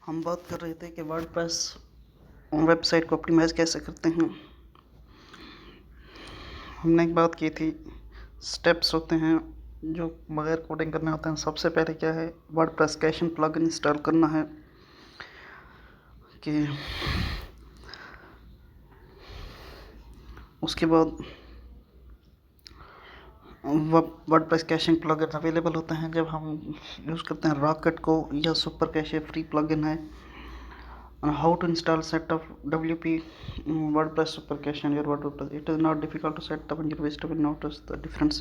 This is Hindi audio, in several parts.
हम बात कर रहे थे कि वर्डप्रेस वेबसाइट को ऑप्टिमाइज़ कैसे करते हैं। हमने एक बात की थी, स्टेप्स होते हैं जो बगैर कोडिंग करने होते हैं। सबसे पहले क्या है, वर्डप्रेस कैशन प्लगइन इंस्टॉल करना है कि उसके बाद वर्डप्रेस कैशिंग प्लगइन अवेलेबल होते हैं जब हम यूज़ करते हैं रॉकेट को या सुपर कैश फ्री प्लगइन है। How to install set of WP WordPress super cache on your WordPress. It is not difficult to set up and your visitor will notice the difference.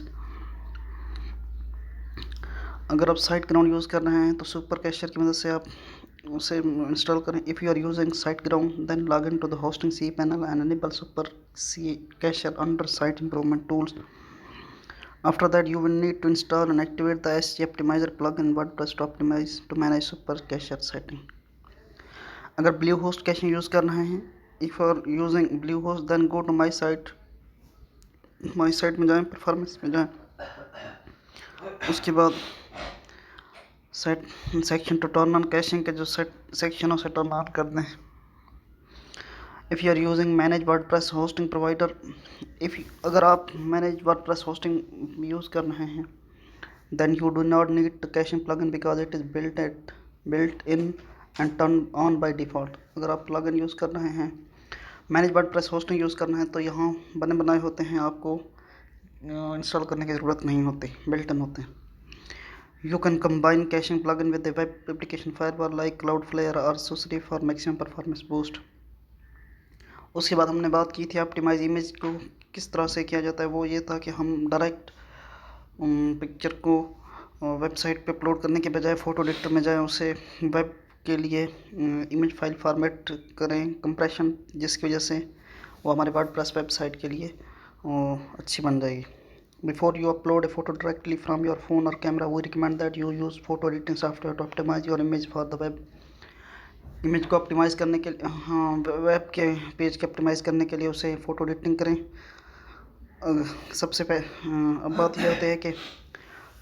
अगर आप साइट ग्राउंड यूज़ कर रहे हैं तो सुपर कैशर की मदद से आप उसे इंस्टॉल करें। If you are using SiteGround then log in to the hosting C panel and enable super C cacher under site improvement tools. After that, you will need to install and activate the SG Optimizer plugin in WordPress to manage super cache setting. अगर ब्लू होस्ट कैशिंग यूज़ कर रहे हैं, if you are using Bluehost then go to my site में जाएं, परफॉर्मेंस में जाएं, उसके बाद section to turn on caching के जो सेक्शन है उसे टर्न ऑन कर दें. If you are using managed WordPress hosting provider, अगर आप मैनेज वर्डप्रेस होस्टिंग यूज़ कर रहे हैं then you do not need the caching plugin because it is built in and turned on by default. अगर आप प्लगइन यूज़ कर रहे हैं, मैनेज वर्डप्रेस होस्टिंग यूज़ कर रहे हैं तो यहाँ बने बनाए होते हैं, आपको इंस्टॉल करने की ज़रूरत नहीं होती, बिल्ट इन होते हैं. You can combine caching plugin with the web application firewall like Cloudflare और सुसरी फॉर मैक्सिमम परफॉर्मेंस बूस्ट. उसके बाद हमने बात की थी ऑप्टिमाइज इमेज को किस तरह से किया जाता है. वो ये था कि हम डायरेक्ट पिक्चर को वेबसाइट पे अपलोड करने के बजाय फ़ोटो एडिटर में जाएं, उसे वेब के लिए इमेज फाइल फॉर्मेट करें कंप्रेशन, जिसकी वजह से वो हमारे वर्डप्रेस वेबसाइट के लिए अच्छी बन जाएगी. Before you upload a photo directly from your phone और camera, we recommend that you use photo editing software to optimise your image for the web. Image को ऑप्टिमाइज़ करने के लिए, वेब के पेज के ऑप्टिमाइज़ करने के लिए उसे फ़ोटो एडिटिंग करें. सबसे पहले अब बात यह होती है कि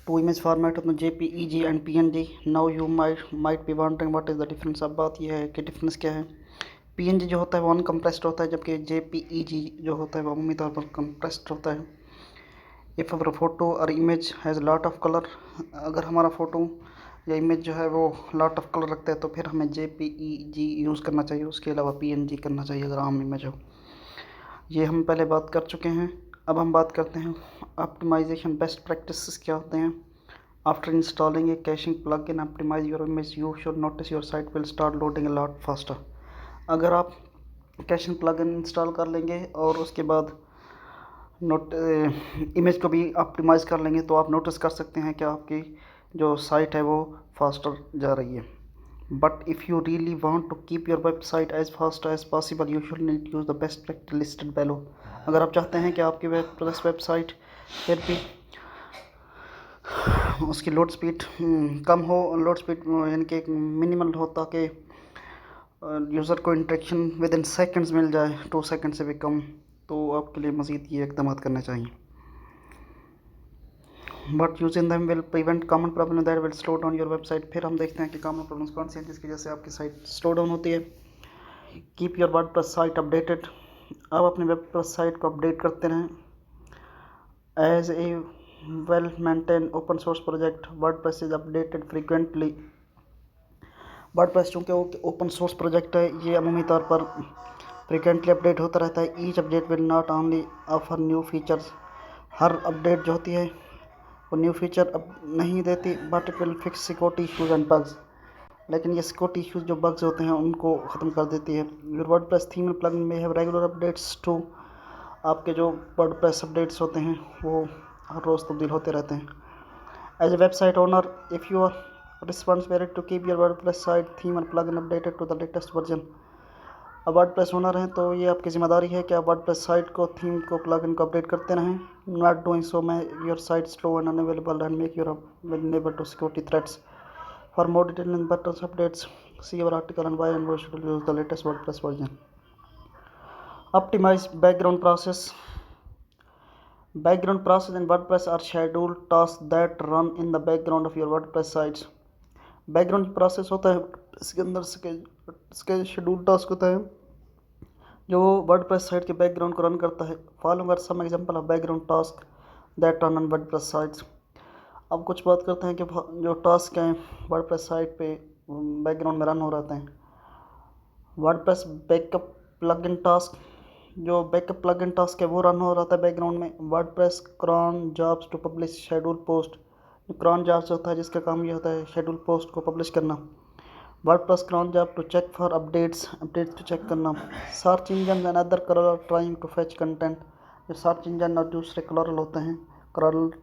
टू इमेज फॉर्मेट होते हैं JPEG and PNG. Now you might be wanting what is the difference. अब बात यह है कि डिफरेंस क्या है. PNG जो होता है वो अनकम्प्रेस्ड होता है, जबकि JPEG जो होता है वो अमूमी तौर पर कंप्रेस्ड होता है. इफ़ अवर फोटो और image has lot of colour, अगर हमारा फ़ोटो या इमेज जो है वो लॉट ऑफ कलर रखता है तो फिर हमें JPEG यूज़ करना चाहिए, उसके अलावा PNG करना चाहिए अगर आम इमेज हो. ये हम पहले बात कर चुके हैं. अब हम बात करते हैं ऑप्टिमाइजेशन बेस्ट प्रैक्टिसेस क्या होते हैं. After installing a caching plugin optimise your image, you should notice your site will start loading a lot faster. अगर आप कैशिंग प्लगइन इंस्टॉल कर लेंगे और उसके बाद इमेज को भी ऑप्टिमाइज़ कर लेंगे तो आप नोटिस कर सकते हैं कि आपकी जो साइट है वो फास्टर जा रही है. But if you really want to keep your website as fast as possible, you should need to use the best practice listed below. अगर आप चाहते हैं कि आपकी वेबसाइट फिर भी उसकी लोड स्पीड कम हो, लोड स्पीड यानी कि मिनिमल हो, ताकि यूज़र को इंटरेक्शन विद इन सेकेंड्स मिल जाए, 2 सेकेंड से भी कम, तो आपके लिए मज़ीद ये इक़दाम करने चाहिए. But using them will prevent common problem that will slow down your website. फिर हम देखते हैं कि कॉमन प्रॉब्लम्स कौन सी हैं जिसकी वजह से आपकी साइट स्लो डाउन होती है. Keep your WordPress site updated. आप अपने वर्डप्रेस साइट को अपडेट करते रहें. As a well maintain open source project, WordPress is updated frequently. WordPress चूँकि ओपन सोर्स प्रोजेक्ट है, ये अमूमी तौर पर फ्रीक्वेंटली अपडेट होता रहता है. Each update will not only offer new features. Her update जो होती है वो न्यू फीचर अब नहीं देती, but it will fix security issues and bugs. लेकिन ये सिक्योरिटी इशूज़ जो बग्स होते हैं उनको ख़त्म कर देती है. Your WordPress theme and plugin में हैव रेगुलर अपडेट्स टू. आपके जो वर्डप्रेस अपडेट्स होते हैं वो हर रोज़ तब्दील होते रहते हैं. As a website owner, if you are responsibility to keep your WordPress site theme and plugin updated to the latest version. अब वर्डप्रेस ओनर हैं तो ये आपकी ज़िम्मेदारी है कि आप वर्डप्रेस साइट को, थीम को, प्लगइन को अपडेट करते रहें. Not doing so may your site slow and unavailable and make your vulnerable to security threats. For more detailed and better updates, see our article on why and why should you use the latest WordPress version. Optimize background process. Background process in WordPress are scheduled tasks that run in the background of your WordPress sites. Background process होता है, इसके अंदर इसके शेड्यूल टास्क होता है जो वर्डप्रेस साइट के बैकग्राउंड को रन करता है। Following are some example of background task that run on WordPress sites. अब कुछ बात करते हैं कि जो टास्क हैं वर्डप्रेस साइट पे बैकग्राउंड में रन हो रहते हैं। वर्डप्रेस बैकअप प्लगइन टास्क, जो बैकअप प्लगइन टास्क है वो रन हो रहा है बैकग्राउंड में। WordPress cron jobs to publish schedule post, cron jobs होता है जिसका काम ये होता है शेड्यूल पोस्ट को पब्लिश करना। WordPress cron job to check for updates to check करना। Search engine and other crawler trying to fetch content, जो सर्च इंजन और दूसरे क्रॉलर होते हैं क्रॉलर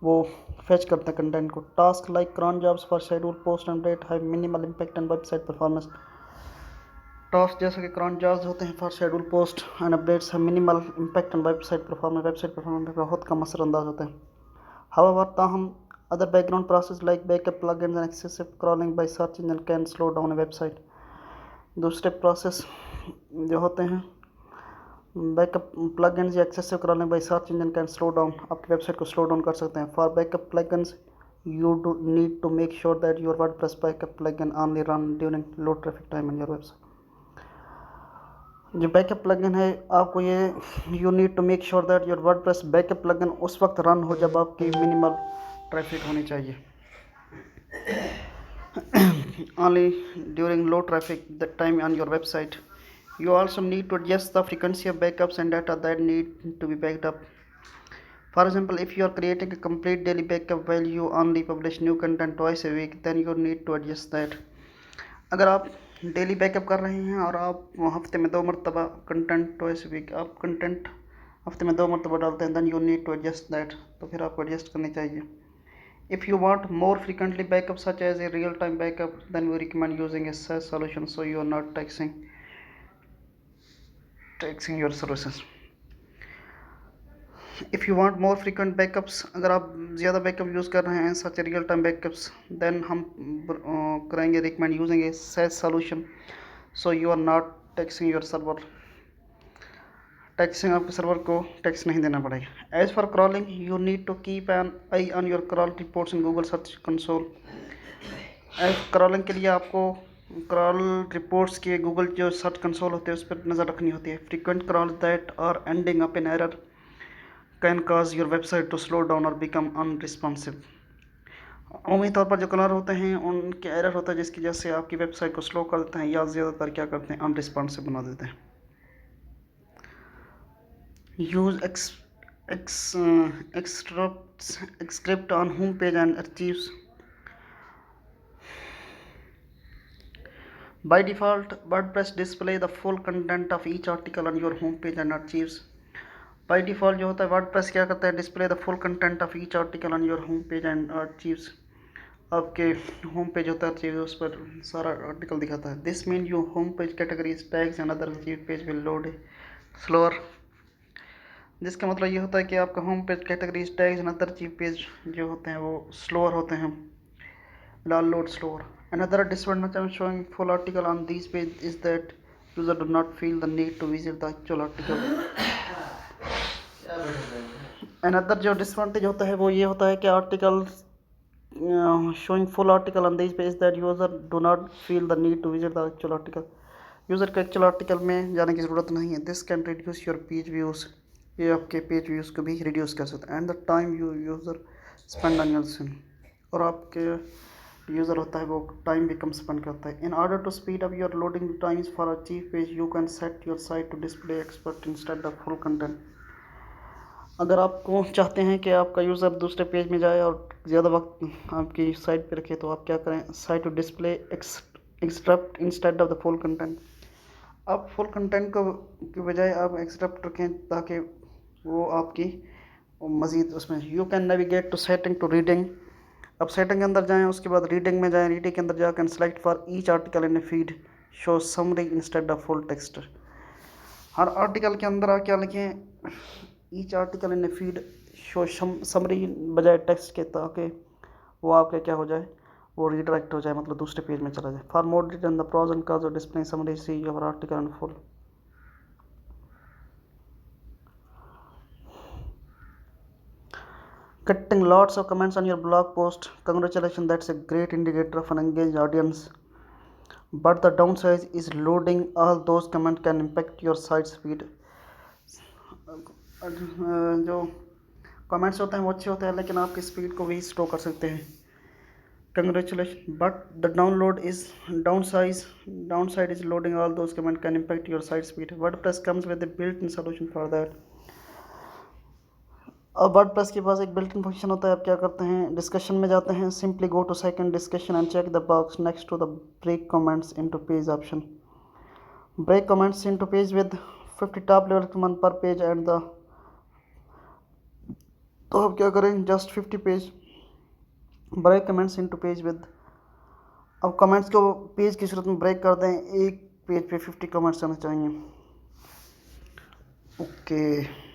वो फेच करते हैं कंटेंट को। Task like cron jobs for schedule post update have minimal impact on website performance. Task जैसे कि क्रॉन जॉब्स होते हैं for schedule post and updates है minimal impact on website performance, website performance में बहुत कम असरअंदाज होते हैं। हाउएवर ताहम other background process like backup plugins and excessive crawling by search engine can slow down a website. दूसरे प्रोसेस जो होते हैं बैकअप प्लगइन्स या excessive crawling by search engine can slow down, आपकी वेबसाइट को स्लो डाउन कर सकते हैं। For backup plugins you do need to make sure that your WordPress backup plugin only run during low traffic time on your website। जो बैकअप प्लगइन है आपको ये you need to make sure that your WordPress backup plugin उस वक्त रन हो जब आपकी मिनिमल ट्रैफिक होनी चाहिए, only during low traffic that time on your website। You also need to adjust the frequency of backups and data that need to be backed up। For example, if you are creating a complete daily backup while you only publish new content twice a week, then you need to adjust that। अगर आप डेली बैकअप कर रहे हैं और आप हफ्ते में 2 मरतबा कंटेंट ट्वाइस वीक आप कंटेंट हफ्ते में 2 मरतबा डालते हैं, then you need to adjust that, तो फिर आपको एडजस्ट करनी चाहिए। If you want more frequently backup such as a real time backup, then we recommend using a SaaS solution so you are not taxing your services। If you want more frequent backups, अगर आप ज़्यादा बैकअप यूज़ कर रहे हैं such real time backups, then हम करेंगे recommend using a SaaS solution so you are not taxing your server. Taxing आपके सर्वर को टैक्स नहीं देना पड़ेगा। As for crawling you need to keep an eye on your crawl reports in Google search console. As crawling के लिए आपको क्रॉल रिपोर्ट्स के गूगल जो सर्च कंसोल होते हैं उस पर नज़र रखनी होती है। Frequent crawl that are ending up in error can cause your website to slow down और बिकम अनरिस्पॉन्सिव। उम्मीद तौर पर जो क्रॉलर होते हैं उनके एरर होता है जिसकी वजह से आपकी वेबसाइट को स्लो कर देते हैं या ज़्यादातर क्या करते हैं अनरिस्पॉन्सिव बना देते हैं। use extract on home page and archives। By default, WordPress display the full content of each article on your home page and archives। By default जो होता है WordPress क्या करता है, display the full content of each article on your home page and archives। आपके होम पेज होता है archives, उस पर सारा आर्टिकल दिखाता है। This means your home page categories tags and other archive page will load slower। जिसका मतलब ये होता है कि आपका home page categories tags and other chief page जो होते हैं वो स्लोअर होते हैं, will load slower. Another disadvantage of showing full article on this page is that user do not feel the need to visit the actual article. Another जो डिसएडवांटेज होता है वो ये होता है कि article showing full article on this page is that user do not feel the need to visit the actual article. User के एक्चुअल आर्टिकल में जाने की ज़रूरत नहीं है। This can reduce your page views, ये आपके पेज व्यूज़ को भी रिड्यूस कर सकते हैं। And the time you user spend on your SIM, और आपके यूज़र होता है वो टाइम भी कम स्पेंड करता है। In order to speed up your loading times for a chief page you can set your site to display excerpt instead of full content. अगर आपको चाहते हैं कि आपका यूज़र दूसरे पेज में जाए और ज़्यादा वक्त आपकी साइट पर रखे, तो आप क्या करें, site to display extract instead of the full content. आप फुल कंटेंट को की बजाय आप एक्सट्रैक्ट रखें ताकि वो आपकी मज़ीद उसमें। You can navigate to setting to reading. अब सेटिंग के अंदर जाएं, उसके बाद रीडिंग में जाएं, रीडिंग के अंदर जाकर select for each article in A feed show summary instead of full text. Her article के अंदर आप क्या लिखें, each article in A feed show summary बजाय टेक्स्ट के, ताकि वो आपके क्या हो जाए, वो रीडायरेक्ट हो जाए, मतलब दूसरे पेज में चला जाए। For more detail the pros and cons of displaying summary see your article in full. Getting lots of comments on your blog post. Congratulations, that's a great indicator of an engaged audience. But the downside is loading all those comments can impact your site speed. जो कमेंट्स होते हैं वो अच्छे होते हैं लेकिन आपकी स्पीड को भी स्लो कर सकते हैं. Congratulations, but the downside is loading all those comments can impact your site speed. WordPress comes with a built-in solution for that. अब वर्डप्रेस के पास एक बिल्ट इन फंक्शन होता है. आप क्या करते हैं, डिस्कशन में जाते हैं, simply go to second discussion and check the box next to the break comments into page option. Break comments into page with 50 top level comment per page and the. तो आप क्या करें, just 50 page break comments into page with. अब कमेंट्स को पेज की सूरत में ब्रेक कर दें. एक पेज पे 50 कमेंट्स आने चाहिए. ओके.